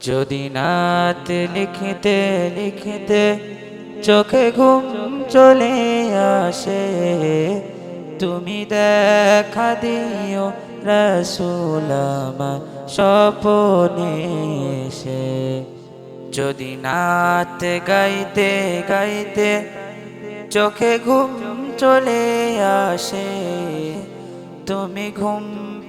যদি নাত লিখতে লিখতে চোখে ঘুম চলে আসে, তুমি দেখা দিও রাসূল আমার স্বপ্নে এসে। যদি নাত গাইতে গাইতে চোখে ঘুম চলে আসে, তুমি ঘুম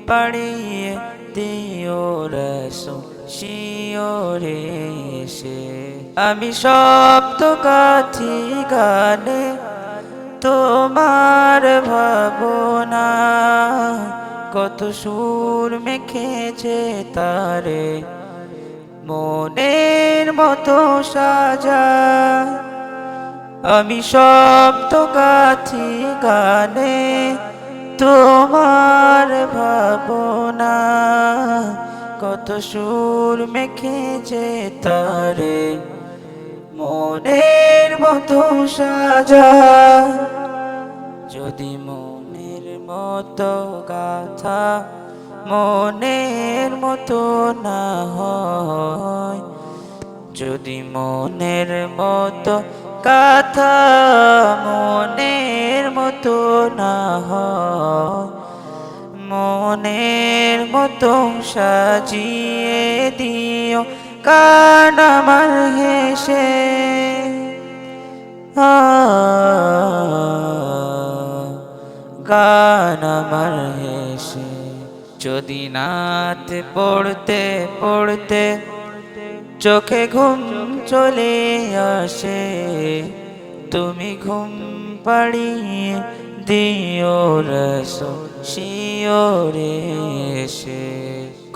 পাড়িয়ে দিও রাসূল শিওরে এসে। আমি শব্দ গাথি গানে তোমার ভাবনা, কত সুর মেখেছে তারে মনের মতো সাজা। আমি শব্দ গাথি গানে তোমার ভাবনা, কত সুর মেখেছে তারে মনের মতো সাজা। যদি মনের মতো গাথা মনের মতো না হয়, যদি মনের মতো কথা মনের মতো না হয়, মনের মতো সাজিয়ে দিও কান আমার হেসে। গান আমার হেসে। যদি নাত পড়তে পড়তে চোখে ঘুম চলে আসে, তুমি ঘুম পাড়িয়ে দিও রাসূল শিওরে এসে।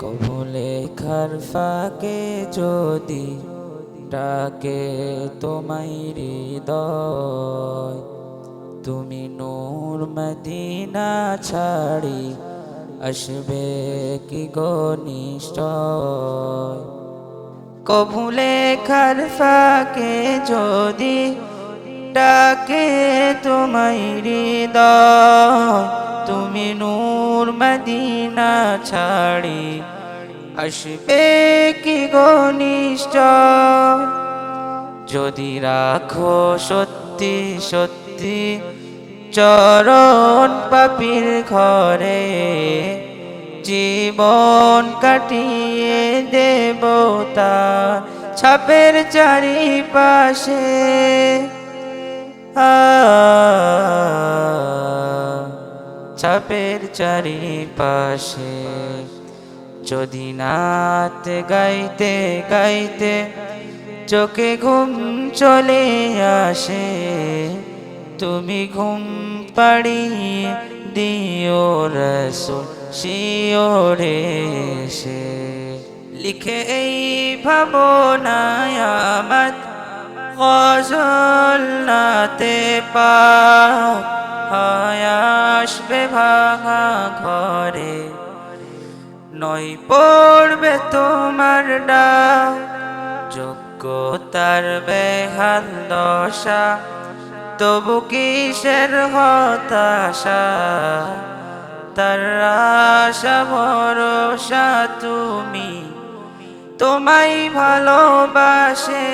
কবু লেখার ফাঁকে যদি ডাকে তোমায় হৃদয়, তুমি নূর মদিনা ছাড়ি আসবে কি গো নিশ্চয়। কবু লেখার ফাঁকে যদি ডাকে তোমায় হৃদয়, তুমি নূর মদিনা ছাড়ি আসবে কি গো নিশ্চয়। যদি রাখো সত্যি সত্যি চরণ পাপীর ঘরে, জীবন কাটিয়ে দেব তার ছাপের চারিপাশে। ছাপের চারিপাশে। যদি নাত গাইতে গাইতে চোখে ঘুম চলে আসে, তুমি ঘুম পাড়িয়ে দিও রাসূল শিওরে এসে। লিখে এই ভাবনায় আমার গজল নাতে পাক হয় আসবে ভাঙা ঘরে, নয় পড়বে তোমার ডাক। যোগ্যতার বেহাল দশা, তবু কিসের হতাশা, তার আশা ভরসা তুমি, তোমায় ভালোবাসে।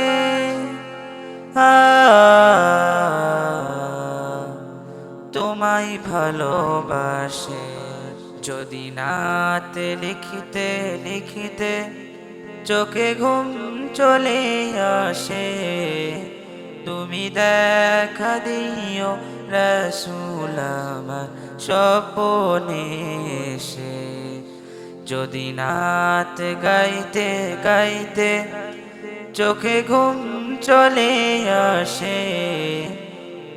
তোমায় ভালোবাসে। যদি নাত লিখতে লিখতে চোখে ঘুম চলে আসে, তুমি দেখা দিও রাসূল আমার স্বপ্নে এসে। যদি নাত গাইতে গাইতে চোখে ঘুম চলে আসে,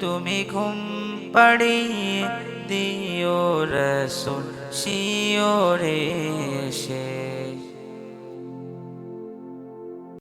তুমি ঘুম পাড়িয়ে দিও রাসূল শিওরে এসে।